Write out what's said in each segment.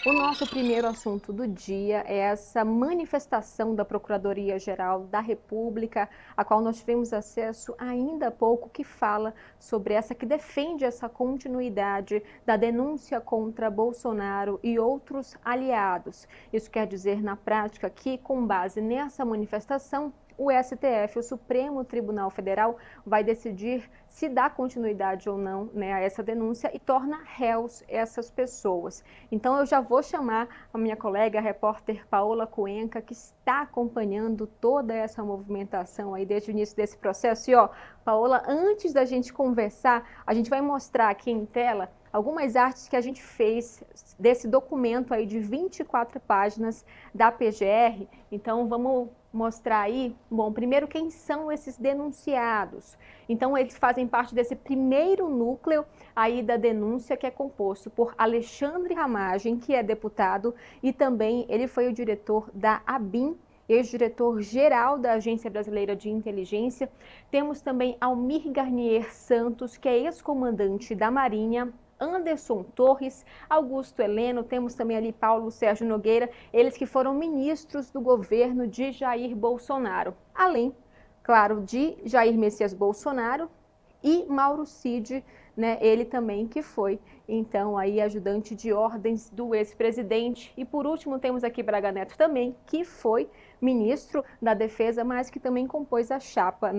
O nosso primeiro assunto do dia é essa manifestação da Procuradoria-Geral da República, a qual nós tivemos acesso ainda há pouco, que fala sobre que defende essa continuidade da denúncia contra Bolsonaro e outros aliados. Isso quer dizer, na prática, que, com base nessa manifestação, o STF, o Supremo Tribunal Federal, vai decidir se dá continuidade ou não, a essa denúncia e torna réus essas pessoas. Então eu já vou chamar a minha colega, a repórter Paola Cuenca, que está acompanhando toda essa movimentação aí desde o início desse processo. E Paola, antes da gente conversar, a gente vai mostrar aqui em tela algumas artes que a gente fez desse documento aí de 24 páginas da PGR. Então vamos mostrar aí, bom, primeiro quem são esses denunciados. Então eles fazem parte desse primeiro núcleo aí da denúncia, que é composto por Alexandre Ramagem, que é deputado, e também ele foi o diretor da ABIN, ex-diretor-geral da Agência Brasileira de Inteligência. Temos também Almir Garnier Santos, que é ex-comandante da Marinha, Anderson Torres, Augusto Heleno, temos também ali Paulo Sérgio Nogueira, eles que foram ministros do governo de Jair Bolsonaro. Além, claro, de Jair Messias Bolsonaro e Mauro Cid, ele também que foi, então, aí ajudante de ordens do ex-presidente. E por último temos aqui Braga Neto também, que foi ministro da Defesa, mas que também compôs a chapa,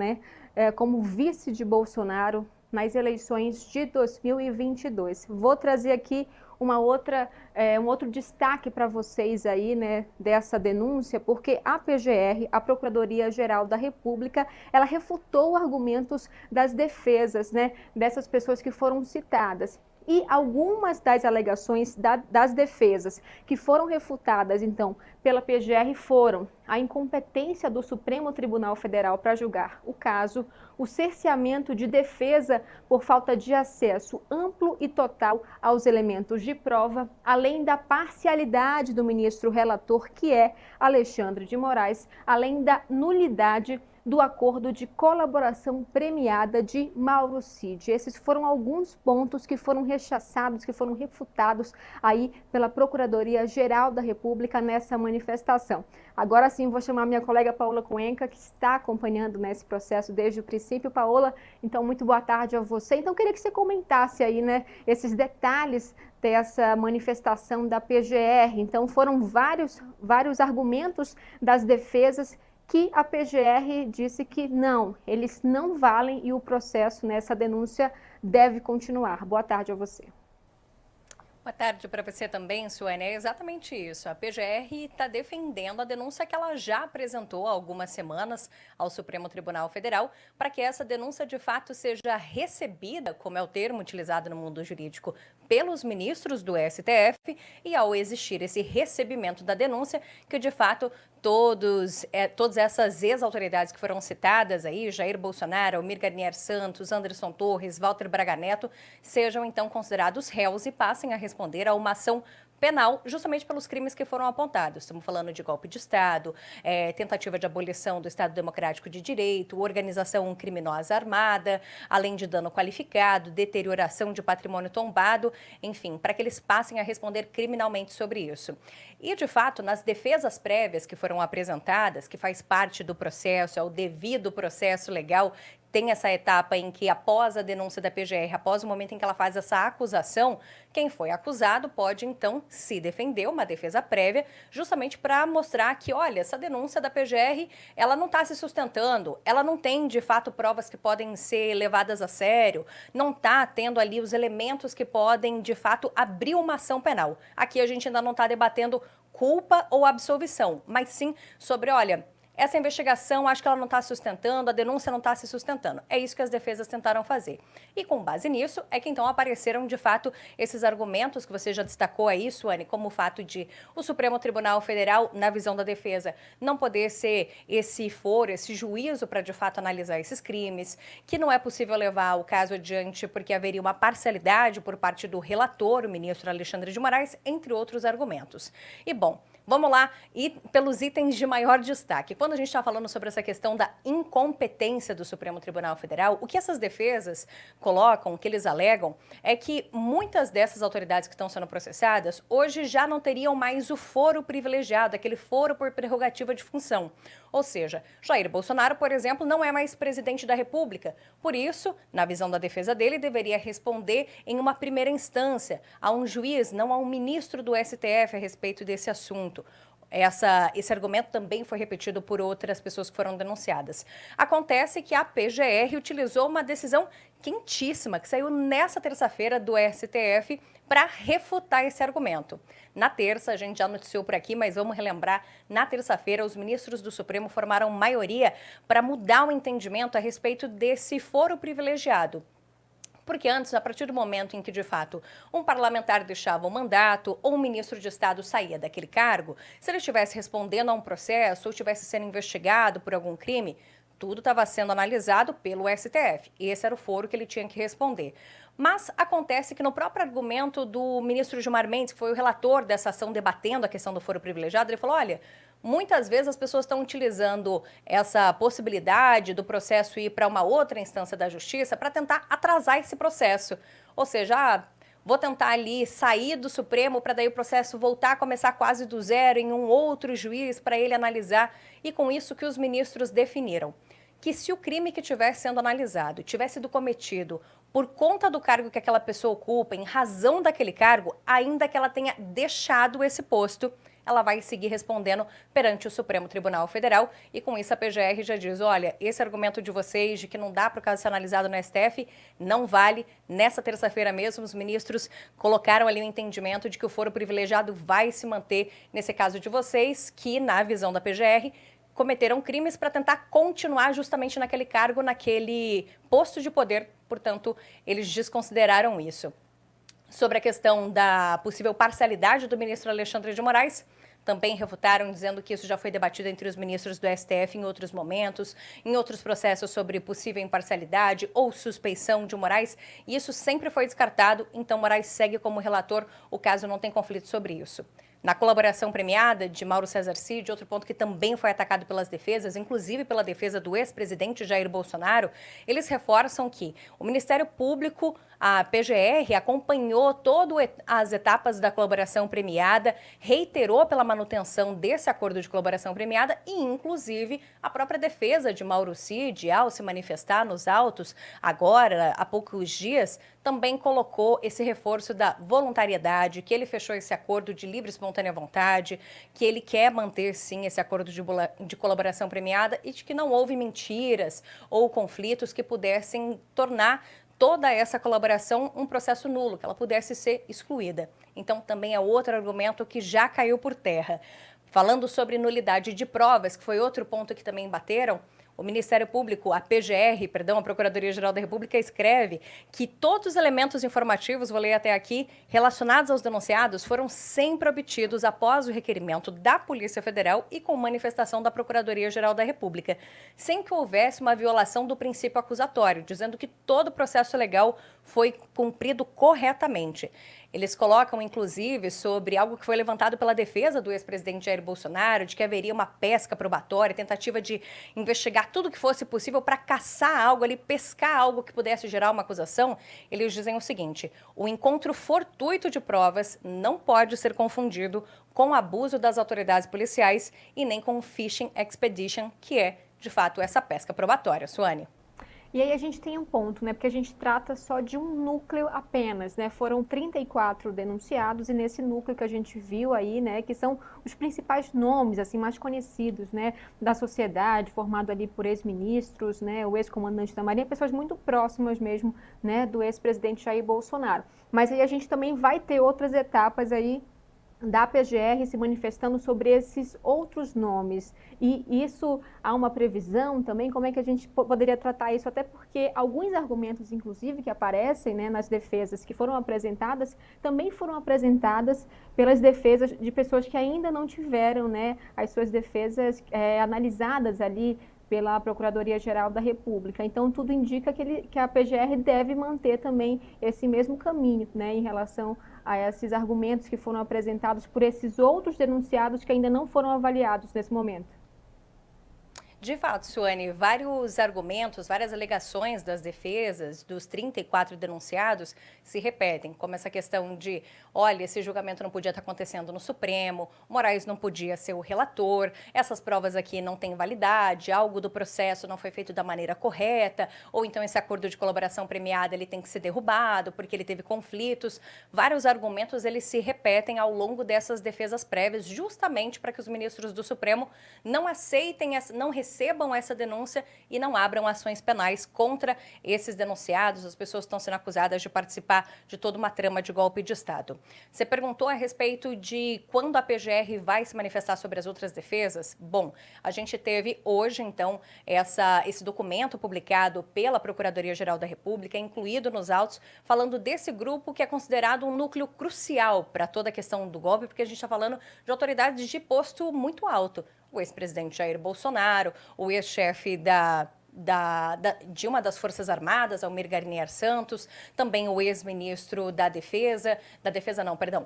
como vice de Bolsonaro nas eleições de 2022. Vou trazer aqui um outro destaque para vocês aí, dessa denúncia, porque a PGR, a Procuradoria-Geral da República, ela refutou argumentos das defesas, dessas pessoas que foram citadas. E algumas das alegações das defesas que foram refutadas, então, pela PGR foram a incompetência do Supremo Tribunal Federal para julgar o caso, o cerceamento de defesa por falta de acesso amplo e total aos elementos de prova, além da parcialidade do ministro relator, que é Alexandre de Moraes, além da nulidade do acordo de colaboração premiada de Mauro Cid. Esses foram alguns pontos que foram rechaçados, que foram refutados aí pela Procuradoria-Geral da República nessa manifestação. Agora sim, vou chamar minha colega Paola Cuenca, que está acompanhando esse processo desde o princípio. Paola, então, muito boa tarde a você. Então, queria que você comentasse aí, esses detalhes dessa manifestação da PGR. Então, foram vários argumentos das defesas que a PGR disse que não, eles não valem e o processo nessa denúncia deve continuar. Boa tarde a você. Boa tarde para você também, Suene. É exatamente isso. A PGR está defendendo a denúncia que ela já apresentou há algumas semanas ao Supremo Tribunal Federal para que essa denúncia de fato seja recebida, como é o termo utilizado no mundo jurídico, pelos ministros do STF, e ao existir esse recebimento da denúncia, que de fato todas essas ex-autoridades que foram citadas aí, Jair Bolsonaro, Almir Garnier Santos, Anderson Torres, Walter Braga Neto, sejam então considerados réus e passem a responder a uma ação penal, justamente pelos crimes que foram apontados. Estamos falando de golpe de Estado, tentativa de abolição do Estado Democrático de Direito, organização criminosa armada, além de dano qualificado, deterioração de patrimônio tombado, enfim, para que eles passem a responder criminalmente sobre isso. E, de fato, nas defesas prévias que foram apresentadas, que faz parte do processo, é o devido processo legal, tem essa etapa em que, após a denúncia da PGR, após o momento em que ela faz essa acusação, quem foi acusado pode, então, se defender, uma defesa prévia, justamente para mostrar que, olha, essa denúncia da PGR, ela não está se sustentando, ela não tem, de fato, provas que podem ser levadas a sério, não está tendo ali os elementos que podem, de fato, abrir uma ação penal. Aqui a gente ainda não está debatendo culpa ou absolvição, mas sim sobre, olha, essa investigação, acho que ela não está se sustentando, a denúncia não está se sustentando. É isso que as defesas tentaram fazer. E com base nisso, é que então apareceram, de fato, esses argumentos que você já destacou aí, Suane, como o fato de o Supremo Tribunal Federal, na visão da defesa, não poder ser esse foro, esse juízo para, de fato, analisar esses crimes, que não é possível levar o caso adiante porque haveria uma parcialidade por parte do relator, o ministro Alexandre de Moraes, entre outros argumentos. E, bom, vamos lá, e pelos itens de maior destaque. quando a gente está falando sobre essa questão da incompetência do Supremo Tribunal Federal, o que essas defesas colocam, o que eles alegam, é que muitas dessas autoridades que estão sendo processadas hoje já não teriam mais o foro privilegiado, aquele foro por prerrogativa de função. Ou seja, Jair Bolsonaro, por exemplo, não é mais presidente da República. Por isso, na visão da defesa dele, deveria responder em uma primeira instância a um juiz, não a um ministro do STF a respeito desse assunto. Esse argumento também foi repetido por outras pessoas que foram denunciadas. Acontece que a PGR utilizou uma decisão quentíssima que saiu nessa terça-feira do STF para refutar esse argumento. Na terça, a gente já noticiou por aqui, mas vamos relembrar, na terça-feira, os ministros do Supremo formaram maioria para mudar o entendimento a respeito desse foro privilegiado. Porque antes, a partir do momento em que, de fato, um parlamentar deixava o mandato ou um ministro de Estado saía daquele cargo, se ele estivesse respondendo a um processo ou estivesse sendo investigado por algum crime, tudo estava sendo analisado pelo STF. Esse era o foro que ele tinha que responder. Mas acontece que no próprio argumento do ministro Gilmar Mendes, que foi o relator dessa ação debatendo a questão do foro privilegiado, ele falou, olha, muitas vezes as pessoas estão utilizando essa possibilidade do processo ir para uma outra instância da justiça para tentar atrasar esse processo. Ou seja, vou tentar ali sair do Supremo para daí o processo voltar a começar quase do zero em um outro juiz para ele analisar. E com isso que os ministros definiram que se o crime que estivesse sendo analisado tivesse sido cometido por conta do cargo que aquela pessoa ocupa, em razão daquele cargo, ainda que ela tenha deixado esse posto, ela vai seguir respondendo perante o Supremo Tribunal Federal. E com isso a PGR já diz, olha, esse argumento de vocês de que não dá para o caso ser analisado no STF não vale. Nessa terça-feira mesmo, os ministros colocaram ali o entendimento de que o foro privilegiado vai se manter nesse caso de vocês, que na visão da PGR cometeram crimes para tentar continuar justamente naquele cargo, naquele posto de poder. Portanto, eles desconsideraram isso. Sobre a questão da possível parcialidade do ministro Alexandre de Moraes, também refutaram, dizendo que isso já foi debatido entre os ministros do STF em outros momentos, em outros processos sobre possível imparcialidade ou suspeição de Moraes, e isso sempre foi descartado, então Moraes segue como relator, o caso não tem conflito sobre isso. Na colaboração premiada de Mauro César Cid, outro ponto que também foi atacado pelas defesas, inclusive pela defesa do ex-presidente Jair Bolsonaro, eles reforçam que o Ministério Público, a PGR, acompanhou todas as etapas da colaboração premiada, reiterou pela manutenção desse acordo de colaboração premiada e, inclusive, a própria defesa de Mauro Cid, ao se manifestar nos autos, agora, há poucos dias, também colocou esse reforço da voluntariedade, que ele fechou esse acordo de livre e espontânea vontade, que ele quer manter, sim, esse acordo de colaboração premiada e de que não houve mentiras ou conflitos que pudessem tornar toda essa colaboração um processo nulo, que ela pudesse ser excluída. Então, também é outro argumento que já caiu por terra. Falando sobre nulidade de provas, que foi outro ponto que também bateram, o Ministério Público, a PGR, a Procuradoria-Geral da República, escreve que todos os elementos informativos, vou ler até aqui, relacionados aos denunciados foram sempre obtidos após o requerimento da Polícia Federal e com manifestação da Procuradoria-Geral da República, sem que houvesse uma violação do princípio acusatório, dizendo que todo o processo legal foi cumprido corretamente. Eles colocam, inclusive, sobre algo que foi levantado pela defesa do ex-presidente Jair Bolsonaro, de que haveria uma pesca probatória, tentativa de investigar tudo que fosse possível para caçar algo ali, pescar algo que pudesse gerar uma acusação. Eles dizem o seguinte: o encontro fortuito de provas não pode ser confundido com abuso das autoridades policiais e nem com fishing expedition, que é, de fato, essa pesca probatória. Suane. E aí a gente tem um ponto, né? Porque a gente trata só de um núcleo apenas, né? Foram 34 denunciados e nesse núcleo que a gente viu aí, né? Que são os principais nomes, assim, mais conhecidos, né? Da sociedade, formado ali por ex-ministros, né? O ex-comandante da Marinha, pessoas muito próximas mesmo, né? Do ex-presidente Jair Bolsonaro. Mas aí a gente também vai ter outras etapas aí da PGR se manifestando sobre esses outros nomes. E isso, há uma previsão também, como é que a gente poderia tratar isso? Até porque alguns argumentos, inclusive, que aparecem, né, nas defesas que foram apresentadas, também foram apresentadas pelas defesas de pessoas que ainda não tiveram, né, as suas defesas analisadas ali pela Procuradoria-Geral da República. Então, tudo indica que a PGR deve manter também esse mesmo caminho, né, em relação a esses argumentos que foram apresentados por esses outros denunciados que ainda não foram avaliados nesse momento. De fato, Suane, vários argumentos, várias alegações das defesas dos 34 denunciados se repetem, como essa questão de, olha, esse julgamento não podia estar acontecendo no Supremo, Moraes não podia ser o relator, essas provas aqui não têm validade, algo do processo não foi feito da maneira correta, ou então esse acordo de colaboração premiada ele tem que ser derrubado porque ele teve conflitos. Vários argumentos eles se repetem ao longo dessas defesas prévias, justamente para que os ministros do Supremo não aceitem, não recebam essa denúncia e não abram ações penais contra esses denunciados, as pessoas que estão sendo acusadas de participar de toda uma trama de golpe de Estado. Você perguntou a respeito de quando a PGR vai se manifestar sobre as outras defesas? Bom, a gente teve hoje, então, esse documento publicado pela Procuradoria-Geral da República, incluído nos autos, falando desse grupo que é considerado um núcleo crucial para toda a questão do golpe, porque a gente está falando de autoridades de posto muito alto. O ex-presidente Jair Bolsonaro, o ex-chefe de uma das Forças Armadas, Almir Garnier Santos, também o ex-ministro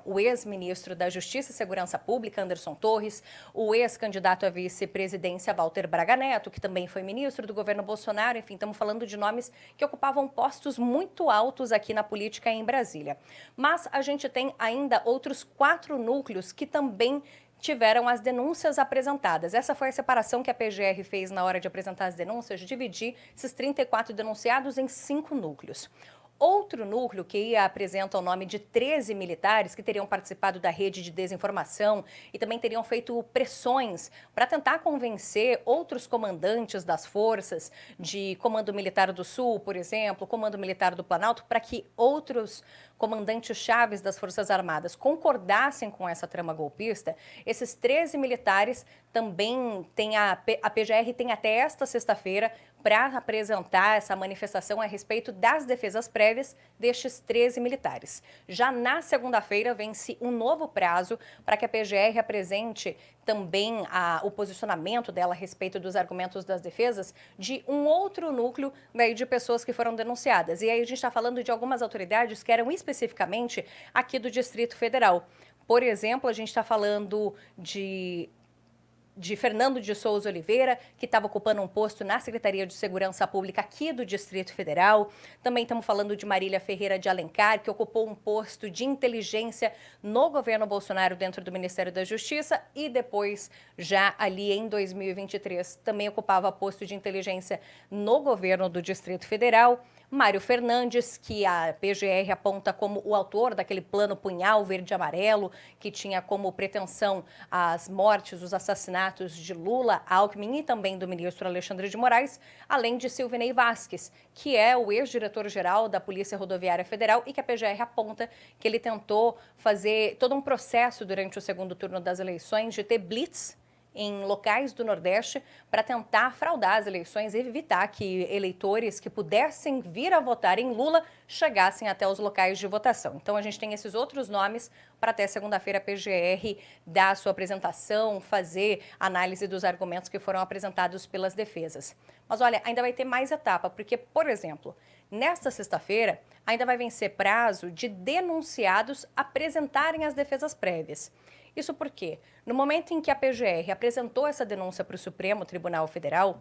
o ex-ministro da Justiça e Segurança Pública, Anderson Torres, o ex-candidato à vice-presidência, Walter Braga Neto, que também foi ministro do governo Bolsonaro. Enfim, estamos falando de nomes que ocupavam postos muito altos aqui na política em Brasília. Mas a gente tem ainda outros 4 núcleos que também tiveram as denúncias apresentadas. Essa foi a separação que a PGR fez na hora de apresentar as denúncias, de dividir esses 34 denunciados em 5 núcleos. Outro núcleo que apresenta o nome de 13 militares que teriam participado da rede de desinformação e também teriam feito pressões para tentar convencer outros comandantes das forças, de Comando Militar do Sul, por exemplo, Comando Militar do Planalto, para que outros comandantes chaves das Forças Armadas concordassem com essa trama golpista. Esses 13 militares também a PGR tem até esta sexta-feira para apresentar essa manifestação a respeito das defesas prévias destes 13 militares. Já na segunda-feira vence um novo prazo para que a PGR apresente também o posicionamento dela a respeito dos argumentos das defesas de um outro núcleo de pessoas que foram denunciadas. E aí a gente está falando de algumas autoridades que eram especificamente aqui do Distrito Federal. Por exemplo, a gente está falando de Fernando de Souza Oliveira, que estava ocupando um posto na Secretaria de Segurança Pública aqui do Distrito Federal. Também estamos falando de Marília Ferreira de Alencar, que ocupou um posto de inteligência no governo Bolsonaro dentro do Ministério da Justiça e depois, já ali em 2023, também ocupava posto de inteligência no governo do Distrito Federal. Mário Fernandes, que a PGR aponta como o autor daquele plano Punhal Verde e Amarelo, que tinha como pretensão as mortes, os assassinatos de Lula, Alckmin e também do ministro Alexandre de Moraes, além de Silvinei Vasquez, que é o ex-diretor-geral da Polícia Rodoviária Federal e que a PGR aponta que ele tentou fazer todo um processo durante o segundo turno das eleições de ter blitz em locais do Nordeste para tentar fraudar as eleições e evitar que eleitores que pudessem vir a votar em Lula chegassem até os locais de votação. Então a gente tem esses outros nomes para até segunda-feira a PGR dar a sua apresentação, fazer análise dos argumentos que foram apresentados pelas defesas. Mas olha, ainda vai ter mais etapa, porque, por exemplo, nesta sexta-feira ainda vai vencer prazo de denunciados apresentarem as defesas prévias. Isso porque, no momento em que a PGR apresentou essa denúncia para o Supremo Tribunal Federal,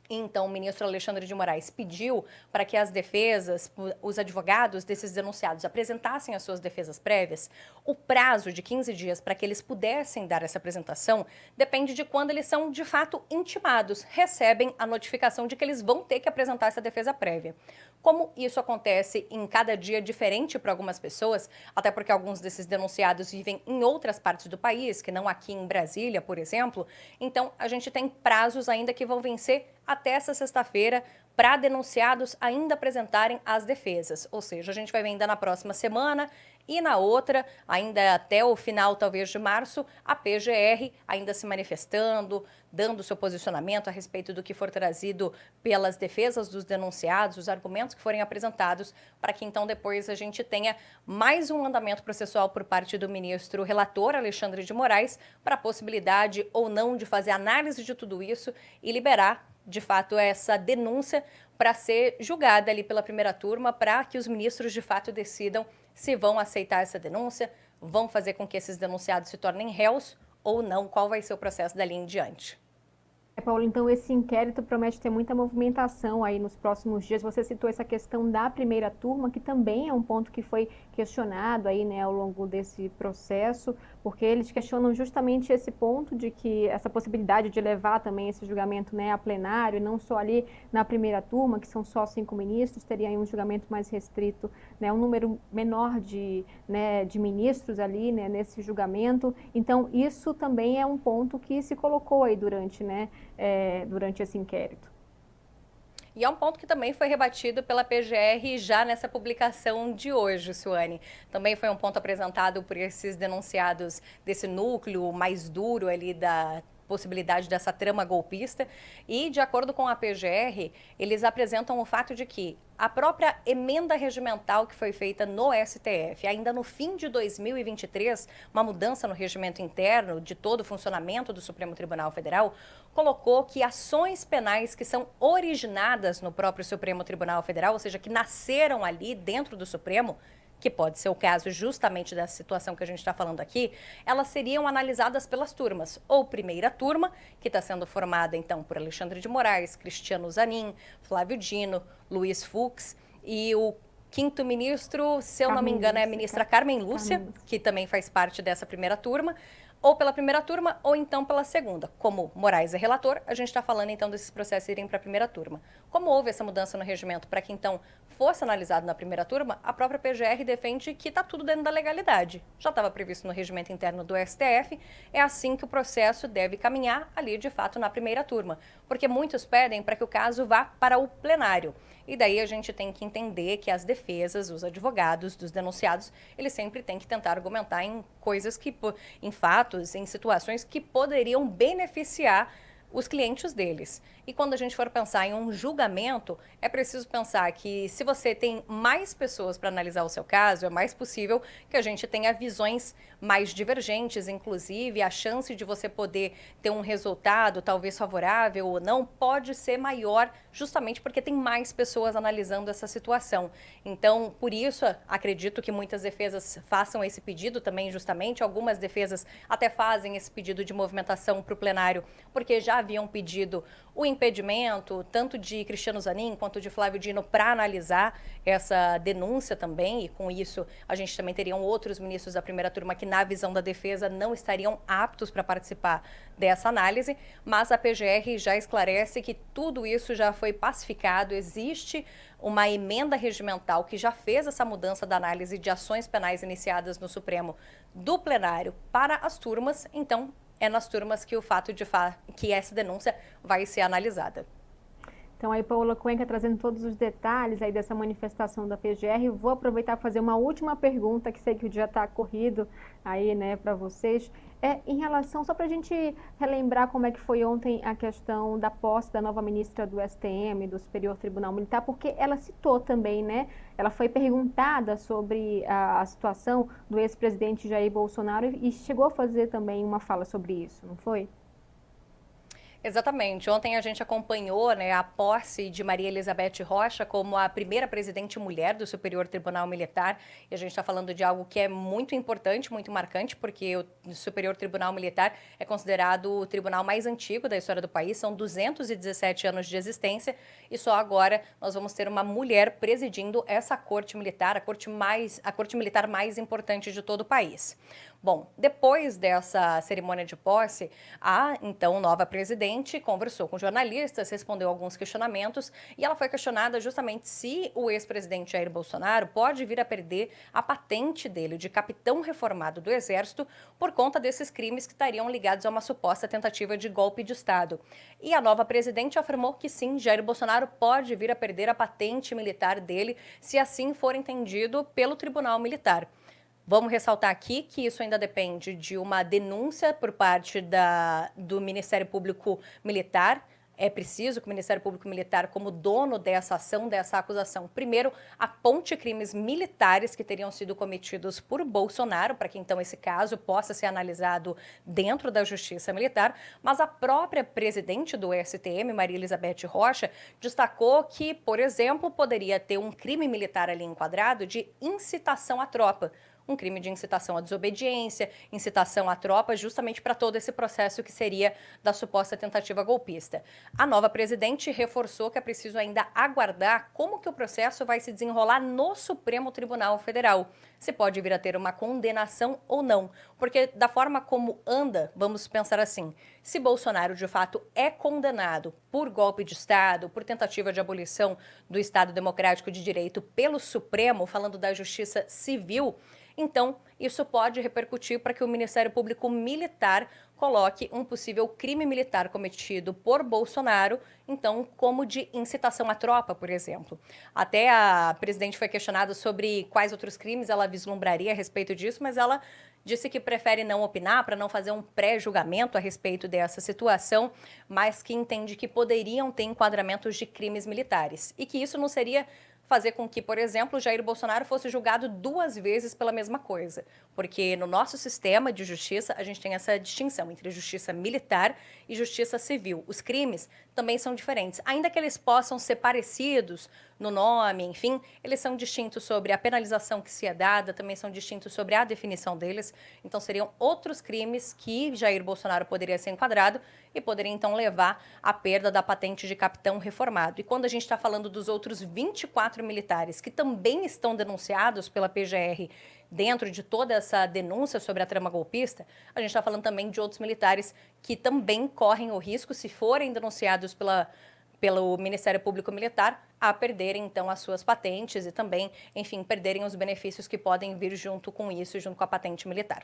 então o ministro Alexandre de Moraes pediu para que as defesas, os advogados desses denunciados apresentassem as suas defesas prévias. O prazo de 15 dias para que eles pudessem dar essa apresentação depende de quando eles são de fato intimados, recebem a notificação de que eles vão ter que apresentar essa defesa prévia. Como isso acontece em cada dia diferente para algumas pessoas, até porque alguns desses denunciados vivem em outras partes do país, que não aqui em Brasília, por exemplo, então a gente tem prazos ainda que vão vencer até essa sexta-feira para denunciados ainda apresentarem as defesas. Ou seja, a gente vai ver ainda na próxima semana e na outra, ainda até o final talvez de março, a PGR ainda se manifestando, dando seu posicionamento a respeito do que for trazido pelas defesas dos denunciados, os argumentos que forem apresentados, para que então depois a gente tenha mais um andamento processual por parte do ministro relator Alexandre de Moraes para a possibilidade ou não de fazer análise de tudo isso e liberar de fato essa denúncia para ser julgada ali pela primeira turma, para que os ministros de fato decidam se vão aceitar essa denúncia, vão fazer com que esses denunciados se tornem réus ou não, qual vai ser o processo dali em diante. Paulo, então esse inquérito promete ter muita movimentação aí nos próximos dias. Você citou essa questão da primeira turma, que também é um ponto que foi questionado aí, né, ao longo desse processo, porque eles questionam justamente esse ponto de que essa possibilidade de levar também esse julgamento, né, a plenário, e não só ali na primeira turma, que são só 5 ministros, teria aí um julgamento mais restrito, né, um número menor de ministros ali, né, nesse julgamento. Então, isso também é um ponto que se colocou aí durante esse inquérito. E é um ponto que também foi rebatido pela PGR já nessa publicação de hoje, Suane. Também foi um ponto apresentado por esses denunciados desse núcleo mais duro ali da possibilidade dessa trama golpista. E, de acordo com a PGR, eles apresentam o fato de que a própria emenda regimental que foi feita no STF, ainda no fim de 2023, uma mudança no regimento interno de todo o funcionamento do Supremo Tribunal Federal, colocou que ações penais que são originadas no próprio Supremo Tribunal Federal, ou seja, que nasceram ali dentro do Supremo, que pode ser o caso justamente dessa situação que a gente está falando aqui, elas seriam analisadas pelas turmas. Ou primeira turma, que está sendo formada então por Alexandre de Moraes, Cristiano Zanin, Flávio Dino, Luiz Fux e o quinto ministro, se eu não me engano, é a ministra Carmen Lúcia, que também faz parte dessa primeira turma, ou pela primeira turma ou então pela segunda. Como Moraes é relator, a gente está falando então desses processos irem para a primeira turma. Como houve essa mudança no regimento para que então fosse analisado na primeira turma, a própria PGR defende que está tudo dentro da legalidade. Já estava previsto no regimento interno do STF, é assim que o processo deve caminhar ali de fato na primeira turma, porque muitos pedem para que o caso vá para o plenário. E daí a gente tem que entender que as defesas, os advogados dos denunciados, eles sempre têm que tentar argumentar em coisas que, em fatos, em situações que poderiam beneficiar os clientes deles. E quando a gente for pensar em um julgamento, é preciso pensar que se você tem mais pessoas para analisar o seu caso, é mais possível que a gente tenha visões mais divergentes, inclusive a chance de você poder ter um resultado talvez favorável ou não pode ser maior justamente porque tem mais pessoas analisando essa situação. Então, por isso, acredito que muitas defesas façam esse pedido também justamente, algumas defesas até fazem esse pedido de movimentação para o plenário, porque já haviam pedido o impedimento, tanto de Cristiano Zanin quanto de Flávio Dino, para analisar essa denúncia também, e com isso a gente também teriam outros ministros da primeira turma que, na visão da defesa, não estariam aptos para participar dessa análise, mas a PGR já esclarece que tudo isso já foi pacificado, existe uma emenda regimental que já fez essa mudança da análise de ações penais iniciadas no Supremo do plenário para as turmas, então é nas turmas que o fato de que essa denúncia vai ser analisada. Então, aí, Paola Cuenca trazendo todos os detalhes aí dessa manifestação da PGR. Vou aproveitar para fazer uma última pergunta, que sei que o dia está corrido aí, né, para vocês. Em relação, só para a gente relembrar como é que foi ontem a questão da posse da nova ministra do STM, do Superior Tribunal Militar, porque ela citou também, né, ela foi perguntada sobre a situação do ex-presidente Jair Bolsonaro e chegou a fazer também uma fala sobre isso, não foi? Exatamente. Ontem a gente acompanhou, né, a posse de Maria Elizabeth Rocha como a primeira presidente mulher do Superior Tribunal Militar. E a gente está falando de algo que é muito importante, muito marcante, porque o Superior Tribunal Militar é considerado o tribunal mais antigo da história do país. São 217 anos de existência e só agora nós vamos ter uma mulher presidindo essa corte militar, a corte militar mais importante de todo o país. Bom, depois dessa cerimônia de posse, a então nova presidente conversou com jornalistas, respondeu alguns questionamentos e ela foi questionada justamente se o ex-presidente Jair Bolsonaro pode vir a perder a patente dele de capitão reformado do Exército por conta desses crimes que estariam ligados a uma suposta tentativa de golpe de Estado. E a nova presidente afirmou que sim, Jair Bolsonaro pode vir a perder a patente militar dele se assim for entendido pelo Tribunal Militar. Vamos ressaltar aqui que isso ainda depende de uma denúncia por parte do Ministério Público Militar. É preciso que o Ministério Público Militar, como dono dessa ação, dessa acusação, primeiro aponte crimes militares que teriam sido cometidos por Bolsonaro, para que então esse caso possa ser analisado dentro da Justiça Militar, mas a própria presidente do STM, Maria Elizabeth Rocha, destacou que, por exemplo, poderia ter um crime militar ali enquadrado de incitação à tropa, um crime de incitação à desobediência, incitação à tropa, justamente para todo esse processo que seria da suposta tentativa golpista. A nova presidente reforçou que é preciso ainda aguardar como que o processo vai se desenrolar no Supremo Tribunal Federal. Se pode vir a ter uma condenação ou não, porque da forma como anda, vamos pensar assim, se Bolsonaro de fato é condenado por golpe de Estado, por tentativa de abolição do Estado Democrático de Direito pelo Supremo, falando da Justiça Civil, então isso pode repercutir para que o Ministério Público Militar coloque um possível crime militar cometido por Bolsonaro, então como de incitação à tropa, por exemplo. Até a presidente foi questionada sobre quais outros crimes ela vislumbraria a respeito disso, mas ela disse que prefere não opinar para não fazer um pré-julgamento a respeito dessa situação, mas que entende que poderiam ter enquadramentos de crimes militares e que isso não seria fazer com que, por exemplo, Jair Bolsonaro fosse julgado 2 vezes pela mesma coisa. Porque no nosso sistema de justiça, a gente tem essa distinção entre justiça militar e justiça civil. Os crimes também são diferentes. Ainda que eles possam ser parecidos no nome, enfim, eles são distintos sobre a penalização que se é dada, também são distintos sobre a definição deles. Então, seriam outros crimes que Jair Bolsonaro poderia ser enquadrado e poderia, então, levar à perda da patente de capitão reformado. E quando a gente está falando dos outros 24 militares que também estão denunciados pela PGR dentro de toda essa denúncia sobre a trama golpista, a gente está falando também de outros militares que também correm o risco, se forem denunciados pelo Ministério Público Militar, a perderem, então, as suas patentes e também, enfim, perderem os benefícios que podem vir junto com isso, junto com a patente militar.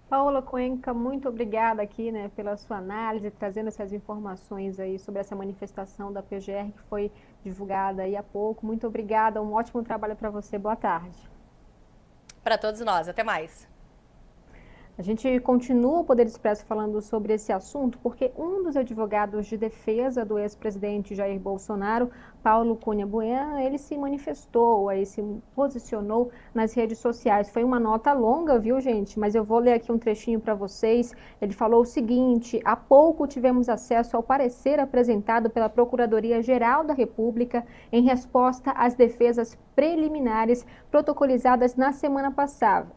Paola Cuenca, muito obrigada aqui, né, pela sua análise, trazendo essas informações aí sobre essa manifestação da PGR que foi divulgada aí há pouco. Muito obrigada, um ótimo trabalho para você. Boa tarde. Para todos nós, até mais. A gente continua o Poder Expresso falando sobre esse assunto porque um dos advogados de defesa do ex-presidente Jair Bolsonaro, Paulo Cunha Bueno, ele se manifestou, aí se posicionou nas redes sociais. Foi uma nota longa, viu, gente? Mas eu vou ler aqui um trechinho para vocês. Ele falou o seguinte: há pouco tivemos acesso ao parecer apresentado pela Procuradoria-Geral da República em resposta às defesas preliminares protocolizadas na semana passada,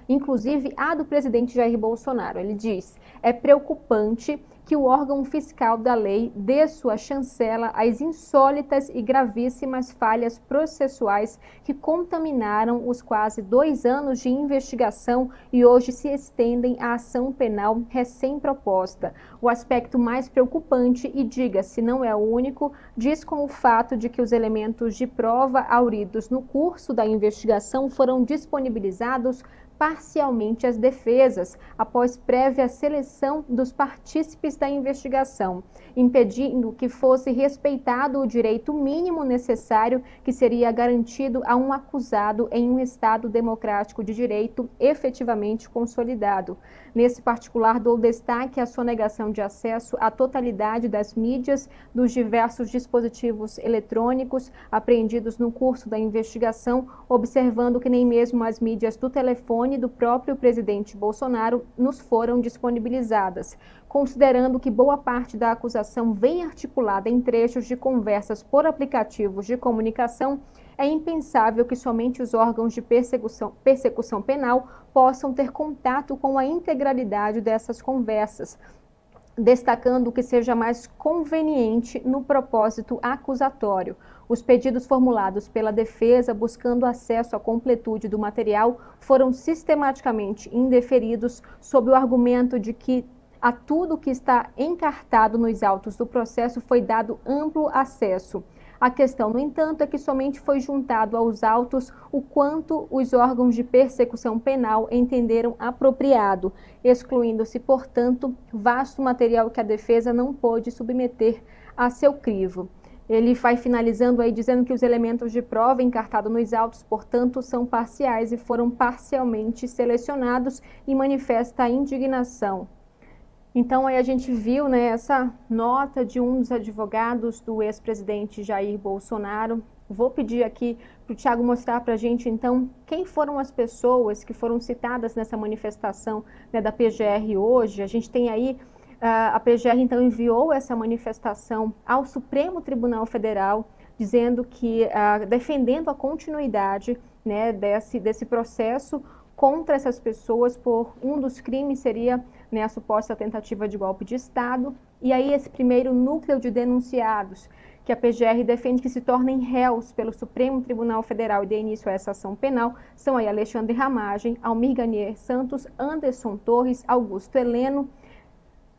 inclusive a do presidente Jair Bolsonaro. Ele diz: é preocupante que o órgão fiscal da lei dê sua chancela às insólitas e gravíssimas falhas processuais que contaminaram os quase 2 anos de investigação e hoje se estendem à ação penal recém-proposta. O aspecto mais preocupante, e diga-se, não é o único, diz com o fato de que os elementos de prova auridos no curso da investigação foram disponibilizados parcialmente às defesas, após prévia seleção dos partícipes da investigação, impedindo que fosse respeitado o direito mínimo necessário que seria garantido a um acusado em um Estado democrático de direito efetivamente consolidado. Nesse particular, dou destaque à sonegação de acesso à totalidade das mídias dos diversos dispositivos eletrônicos apreendidos no curso da investigação, observando que nem mesmo as mídias do telefone do próprio presidente Bolsonaro nos foram disponibilizadas. Considerando que boa parte da acusação vem articulada em trechos de conversas por aplicativos de comunicação, é impensável que somente os órgãos de persecução penal possam ter contato com a integralidade dessas conversas, destacando que seja mais conveniente no propósito acusatório. Os pedidos formulados pela defesa buscando acesso à completude do material foram sistematicamente indeferidos sob o argumento de que a tudo que está encartado nos autos do processo foi dado amplo acesso. A questão, no entanto, é que somente foi juntado aos autos o quanto os órgãos de persecução penal entenderam apropriado, excluindo-se, portanto, vasto material que a defesa não pôde submeter a seu crivo. Ele vai finalizando aí dizendo que os elementos de prova encartados nos autos, portanto, são parciais e foram parcialmente selecionados, e manifesta a indignação. Então, aí a gente viu, né, essa nota de um dos advogados do ex-presidente Jair Bolsonaro. Vou pedir aqui para o Thiago mostrar para a gente, então, quem foram as pessoas que foram citadas nessa manifestação, né, da PGR hoje. A gente tem aí, a PGR, então, enviou essa manifestação ao Supremo Tribunal Federal. dizendo que, defendendo a continuidade, né, desse processo contra essas pessoas por um dos crimes seria, né, a suposta tentativa de golpe de Estado. E aí esse primeiro núcleo de denunciados que a PGR defende que se tornem réus pelo Supremo Tribunal Federal e dê início a essa ação penal são aí Alexandre Ramagem, Almir Ganier Santos, Anderson Torres, Augusto Heleno,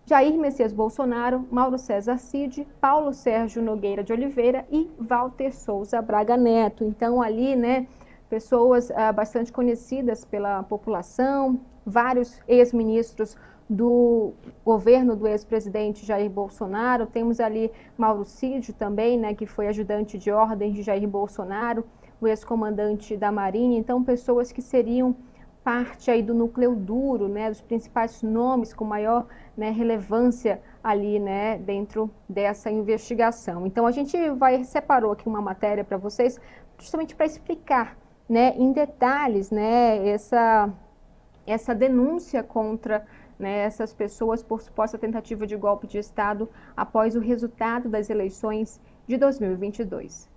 Jair Messias Bolsonaro, Mauro César Cid, Paulo Sérgio Nogueira de Oliveira e Walter Souza Braga Neto. Então ali, né, pessoas bastante conhecidas pela população, vários ex-ministros do governo do ex-presidente Jair Bolsonaro. Temos ali Mauro Cid também, né, que foi ajudante de ordem de Jair Bolsonaro, o ex-comandante da Marinha. Então, pessoas que seriam parte aí do núcleo duro, né, dos principais nomes com maior, né, relevância ali, né, dentro dessa investigação. Então, a gente separou aqui uma matéria para vocês, justamente para explicar, né, em detalhes, né, essa denúncia contra, né, essas pessoas por suposta tentativa de golpe de Estado após o resultado das eleições de 2022.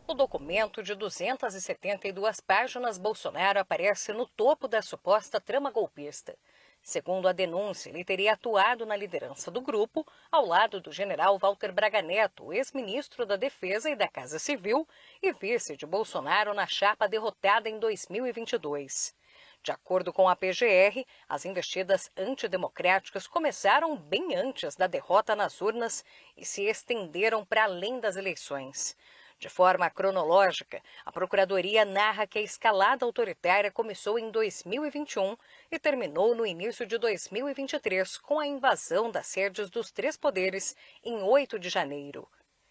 No documento de 272 páginas, Bolsonaro aparece no topo da suposta trama golpista. Segundo a denúncia, ele teria atuado na liderança do grupo, ao lado do general Walter Braga Neto, ex-ministro da Defesa e da Casa Civil e vice de Bolsonaro na chapa derrotada em 2022. De acordo com a PGR, as investidas antidemocráticas começaram bem antes da derrota nas urnas e se estenderam para além das eleições. De forma cronológica, a Procuradoria narra que a escalada autoritária começou em 2021 e terminou no início de 2023 com a invasão das sedes dos três poderes em 8 de janeiro.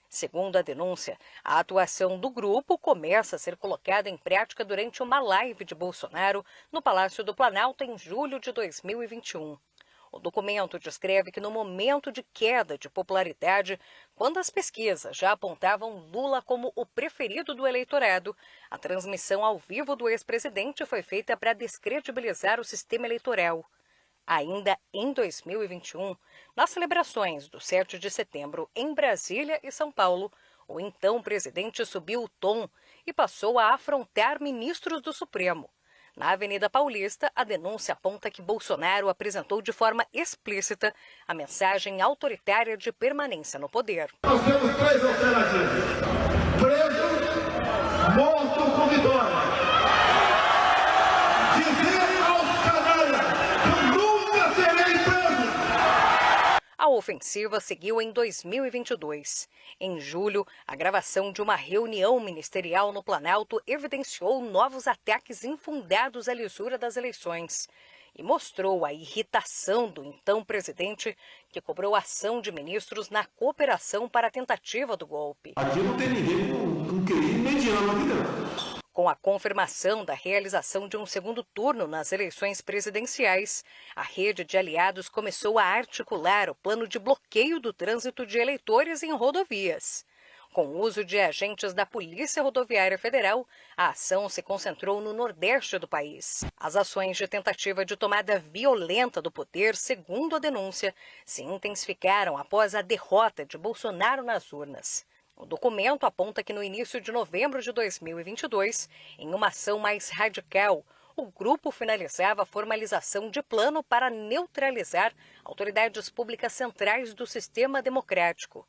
Segundo a denúncia, a atuação do grupo começa a ser colocada em prática durante uma live de Bolsonaro no Palácio do Planalto em julho de 2021. O documento descreve que no momento de queda de popularidade, quando as pesquisas já apontavam Lula como o preferido do eleitorado, a transmissão ao vivo do ex-presidente foi feita para descredibilizar o sistema eleitoral. Ainda em 2021, nas celebrações do 7 de setembro em Brasília e São Paulo, o então presidente subiu o tom e passou a afrontar ministros do Supremo. Na Avenida Paulista, a denúncia aponta que Bolsonaro apresentou de forma explícita a mensagem autoritária de permanência no poder. Nós temos três alternativas: preso, morto com vitória. Dizer aos canalhas que nunca serei preso. A ofensiva seguiu em 2022. Em julho, a gravação de uma reunião ministerial no Planalto evidenciou novos ataques infundados à lisura das eleições e mostrou a irritação do então presidente, que cobrou ação de ministros na cooperação para a tentativa do golpe. Aqui não tem ninguém com QI mediano aqui não. Com a confirmação da realização de um segundo turno nas eleições presidenciais, a rede de aliados começou a articular o plano de bloqueio do trânsito de eleitores em rodovias. Com o uso de agentes da Polícia Rodoviária Federal, a ação se concentrou no nordeste do país. As ações de tentativa de tomada violenta do poder, segundo a denúncia, se intensificaram após a derrota de Bolsonaro nas urnas. O documento aponta que no início de novembro de 2022, em uma ação mais radical, o grupo finalizava a formalização de plano para neutralizar autoridades públicas centrais do sistema democrático.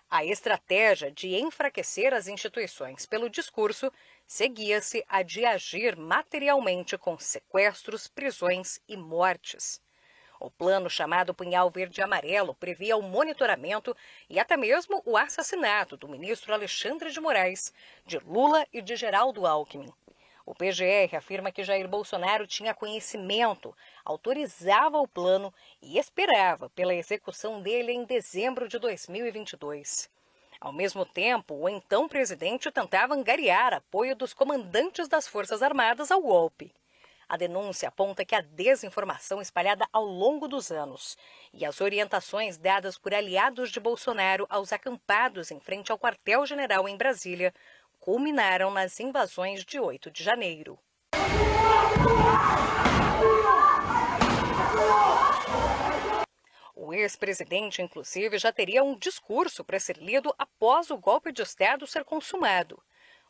A estratégia de enfraquecer as instituições pelo discurso seguia-se a de agir materialmente com sequestros, prisões e mortes. O plano, chamado Punhal Verde e Amarelo, previa o monitoramento e até mesmo o assassinato do ministro Alexandre de Moraes, de Lula e de Geraldo Alckmin. O PGR afirma que Jair Bolsonaro tinha conhecimento, autorizava o plano e esperava pela execução dele em dezembro de 2022. Ao mesmo tempo, o então presidente tentava angariar apoio dos comandantes das Forças Armadas ao golpe. A denúncia aponta que a desinformação espalhada ao longo dos anos e as orientações dadas por aliados de Bolsonaro aos acampados em frente ao quartel-general em Brasília culminaram nas invasões de 8 de janeiro. O ex-presidente, inclusive, já teria um discurso para ser lido após o golpe de Estado ser consumado.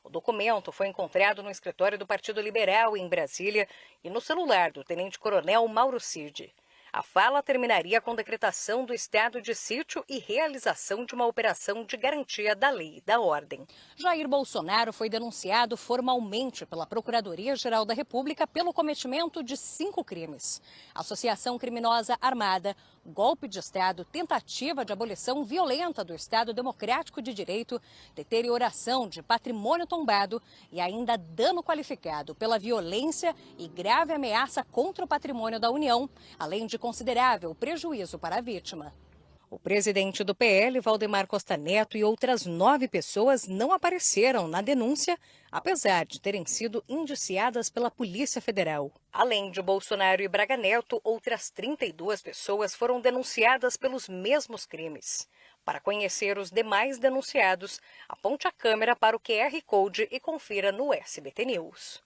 O documento foi encontrado no escritório do Partido Liberal, em Brasília, e no celular do tenente-coronel Mauro Cid. A fala terminaria com decretação do estado de sítio e realização de uma operação de garantia da lei e da ordem. Jair Bolsonaro foi denunciado formalmente pela Procuradoria-Geral da República pelo cometimento de 5 crimes: associação criminosa armada, golpe de Estado, tentativa de abolição violenta do Estado Democrático de Direito, deterioração de patrimônio tombado e ainda dano qualificado pela violência e grave ameaça contra o patrimônio da União, além de considerável prejuízo para a vítima. O presidente do PL, Valdemar Costa Neto, e outras 9 pessoas não apareceram na denúncia, apesar de terem sido indiciadas pela Polícia Federal. Além de Bolsonaro e Braga Neto, outras 32 pessoas foram denunciadas pelos mesmos crimes. Para conhecer os demais denunciados, aponte a câmera para o QR Code e confira no SBT News.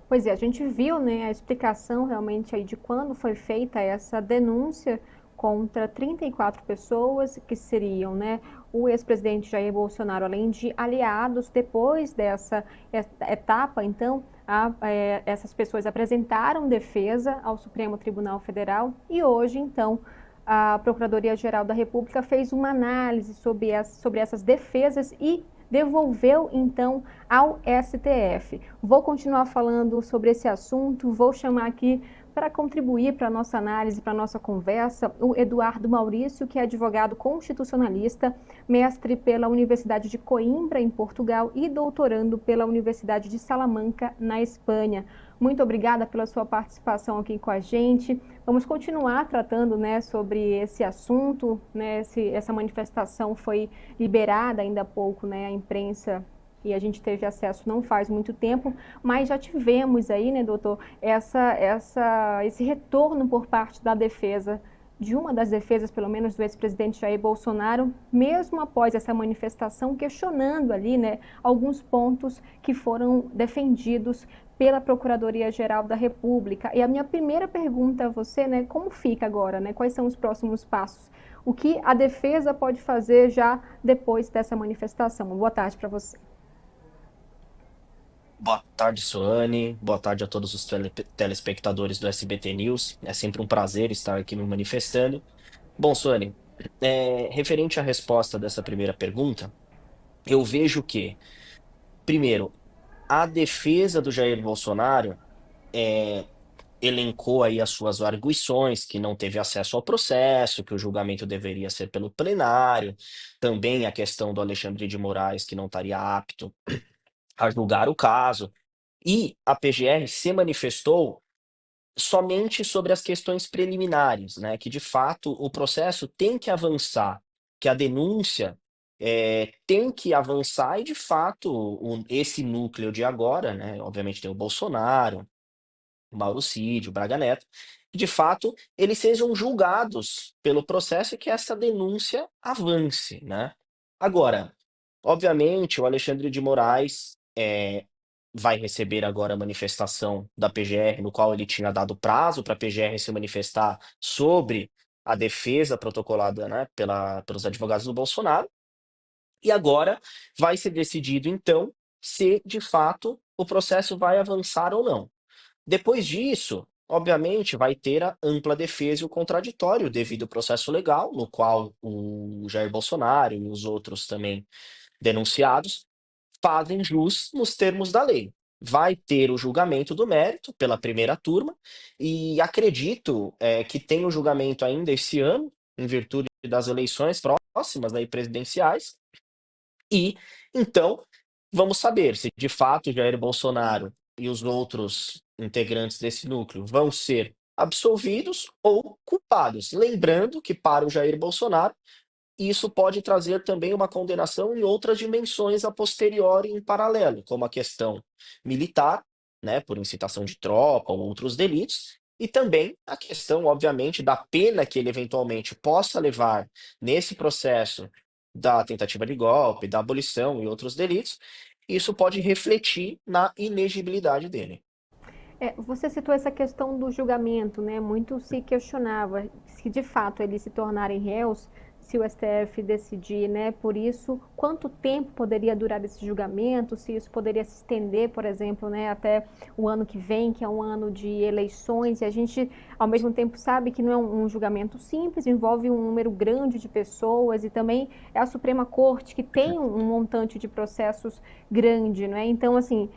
Pois é, a gente viu, né, a explicação realmente aí de quando foi feita essa denúncia contra 34 pessoas que seriam, né, o ex-presidente Jair Bolsonaro, além de aliados. Depois dessa etapa, então, essas pessoas apresentaram defesa ao Supremo Tribunal Federal e hoje, então, a Procuradoria-Geral da República fez uma análise sobre essas defesas e devolveu, então, ao STF. Vou continuar falando sobre esse assunto, vou chamar aqui para contribuir para a nossa análise, para a nossa conversa, o Eduardo Maurício, que é advogado constitucionalista, mestre pela Universidade de Coimbra, em Portugal, e doutorando pela Universidade de Salamanca, na Espanha. Muito obrigada pela sua participação aqui com a gente. Vamos continuar tratando, né, sobre esse assunto, né, essa manifestação foi liberada ainda há pouco, né, à imprensa, e a gente teve acesso não faz muito tempo, mas já tivemos aí, né, doutor, esse retorno por parte da defesa, de uma das defesas, pelo menos, do ex-presidente Jair Bolsonaro, mesmo após essa manifestação, questionando ali, né, alguns pontos que foram defendidos pela Procuradoria-Geral da República. E a minha primeira pergunta a você, né, como fica agora, né? Quais são os próximos passos? O que a defesa pode fazer já depois dessa manifestação? Boa tarde para você. Boa tarde, Suane. Boa tarde a todos os telespectadores do SBT News. É sempre um prazer estar aqui me manifestando. Bom, Suane, referente à resposta dessa primeira pergunta, eu vejo que, primeiro, a defesa do Jair Bolsonaro elencou aí as suas arguições, que não teve acesso ao processo, que o julgamento deveria ser pelo plenário, também a questão do Alexandre de Moraes, que não estaria apto a julgar o caso. E a PGR se manifestou somente sobre as questões preliminares, né, que de fato o processo tem que avançar, que a denúncia tem que avançar e de fato esse núcleo de agora, né, obviamente tem o Bolsonaro, o Mauro Cid, o Braga Neto, que de fato eles sejam julgados pelo processo e que essa denúncia avance, né. Agora, obviamente o Alexandre de Moraes vai receber agora a manifestação da PGR, no qual ele tinha dado prazo para a PGR se manifestar sobre a defesa protocolada, né, pelos advogados do Bolsonaro, e agora vai ser decidido, então, se de fato o processo vai avançar ou não. Depois disso, obviamente, vai ter a ampla defesa e o contraditório devido ao processo legal, no qual o Jair Bolsonaro e os outros também denunciados fazem jus nos termos da lei. Vai ter o julgamento do mérito pela primeira turma e acredito que tem o julgamento ainda esse ano, em virtude das eleições próximas, né, e presidenciais. E então vamos saber se de fato Jair Bolsonaro e os outros integrantes desse núcleo vão ser absolvidos ou culpados. Lembrando que para o Jair Bolsonaro isso pode trazer também uma condenação em outras dimensões a posteriori em paralelo, como a questão militar, né, por incitação de tropa ou outros delitos, e também a questão, obviamente, da pena que ele eventualmente possa levar nesse processo da tentativa de golpe, da abolição e outros delitos. Isso pode refletir na inegibilidade dele. Você citou essa questão do julgamento, né? Muito se questionava se de fato eles se tornarem réus, se o STF decidir, né? Por isso, quanto tempo poderia durar esse julgamento, se isso poderia se estender, por exemplo, né, até o ano que vem, que é um ano de eleições, e a gente, ao mesmo tempo, sabe que não é um julgamento simples, envolve um número grande de pessoas e também é a Suprema Corte que tem um montante de processos grande, né? Então, assim,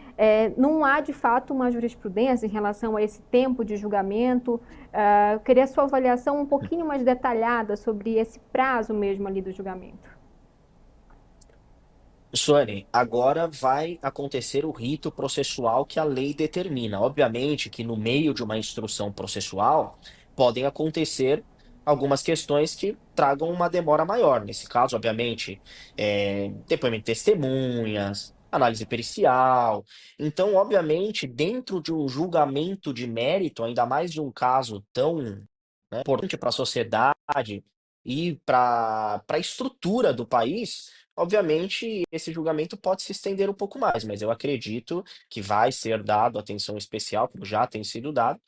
não há de fato uma jurisprudência em relação a esse tempo de julgamento. Eu queria a sua avaliação um pouquinho mais detalhada sobre esse prazo mesmo ali do julgamento. Suane, agora vai acontecer o rito processual que a lei determina. Obviamente que no meio de uma instrução processual podem acontecer algumas questões que tragam uma demora maior. Nesse caso, obviamente, depoimento de testemunhas, análise pericial. Então, obviamente, dentro de um julgamento de mérito, ainda mais de um caso tão, né, importante para a sociedade e para a estrutura do país. Obviamente, esse julgamento pode se estender um pouco mais, mas eu acredito que vai ser dado atenção especial, como já tem sido dado,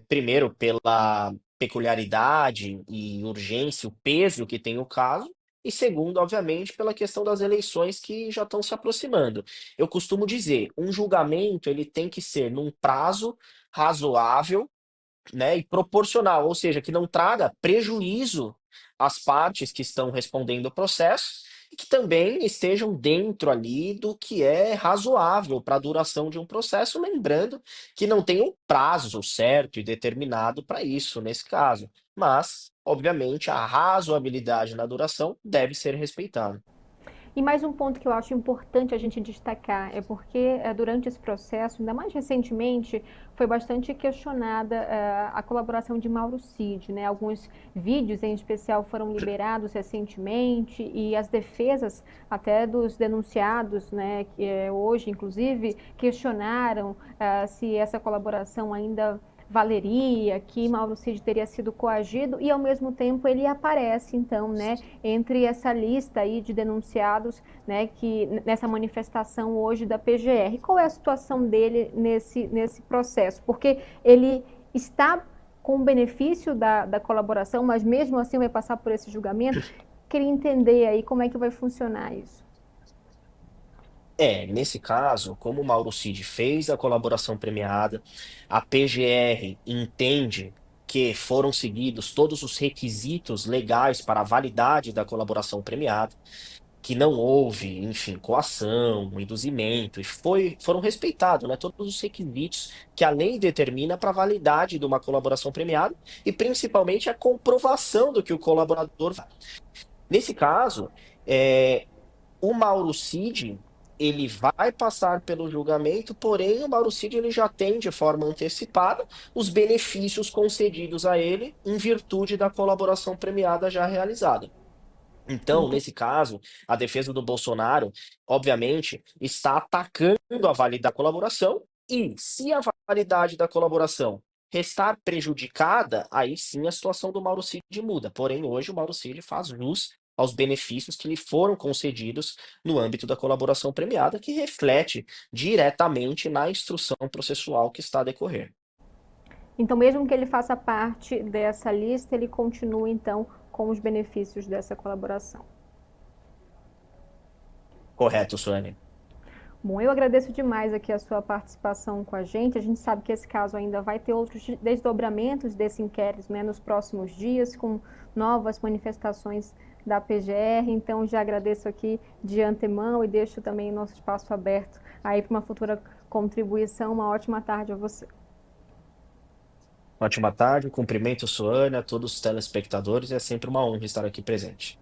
primeiro pela peculiaridade e urgência, o peso que tem o caso, e segundo, obviamente, pela questão das eleições que já estão se aproximando. Eu costumo dizer, um julgamento ele tem que ser num prazo razoável, né, e proporcional, ou seja, que não traga prejuízo às partes que estão respondendo o processo e que também estejam dentro ali do que é razoável para a duração de um processo, lembrando que não tem um prazo certo e determinado para isso nesse caso, mas, obviamente, a razoabilidade na duração deve ser respeitada. E mais um ponto que eu acho importante a gente destacar é porque durante esse processo, ainda mais recentemente, foi bastante questionada a colaboração de Mauro Cid, né? Alguns vídeos em especial foram liberados recentemente e as defesas até dos denunciados, né, que hoje inclusive questionaram se essa colaboração ainda valeria, que Mauro Cid teria sido coagido e ao mesmo tempo ele aparece então, né, entre essa lista aí de denunciados, né, que nessa manifestação hoje da PGR. Qual é a situação dele nesse processo? Porque ele está com o benefício da colaboração, mas mesmo assim vai passar por esse julgamento. Queria entender aí como é que vai funcionar isso. Nesse caso, como o Mauro Cid fez a colaboração premiada, a PGR entende que foram seguidos todos os requisitos legais para a validade da colaboração premiada, que não houve, enfim, coação, induzimento, e foram respeitados, né, todos os requisitos que a lei determina para a validade de uma colaboração premiada e principalmente a comprovação do que o colaborador faz. Nesse caso, é, o Mauro Cid, ele vai passar pelo julgamento, porém o Mauro Cid ele já tem de forma antecipada os benefícios concedidos a ele em virtude da colaboração premiada já realizada. Então, Ente- nesse caso, a defesa do Bolsonaro, obviamente, está atacando a validade da colaboração e, se a validade da colaboração restar prejudicada, aí sim a situação do Mauro Cid muda. Porém, hoje o Mauro Cid faz jus aos benefícios que lhe foram concedidos no âmbito da colaboração premiada, que reflete diretamente na instrução processual que está a decorrer. Então, mesmo que ele faça parte dessa lista, ele continua então com os benefícios dessa colaboração. Correto, Suane? Bom, eu agradeço demais aqui a sua participação com a gente. A gente sabe que esse caso ainda vai ter outros desdobramentos desse inquérito, né, nos próximos dias, com novas manifestações da PGR. Então, já agradeço aqui de antemão e deixo também o nosso espaço aberto aí para uma futura contribuição. Uma ótima tarde a você. Ótima tarde, cumprimento a Suane, a todos os telespectadores, é sempre uma honra estar aqui presente.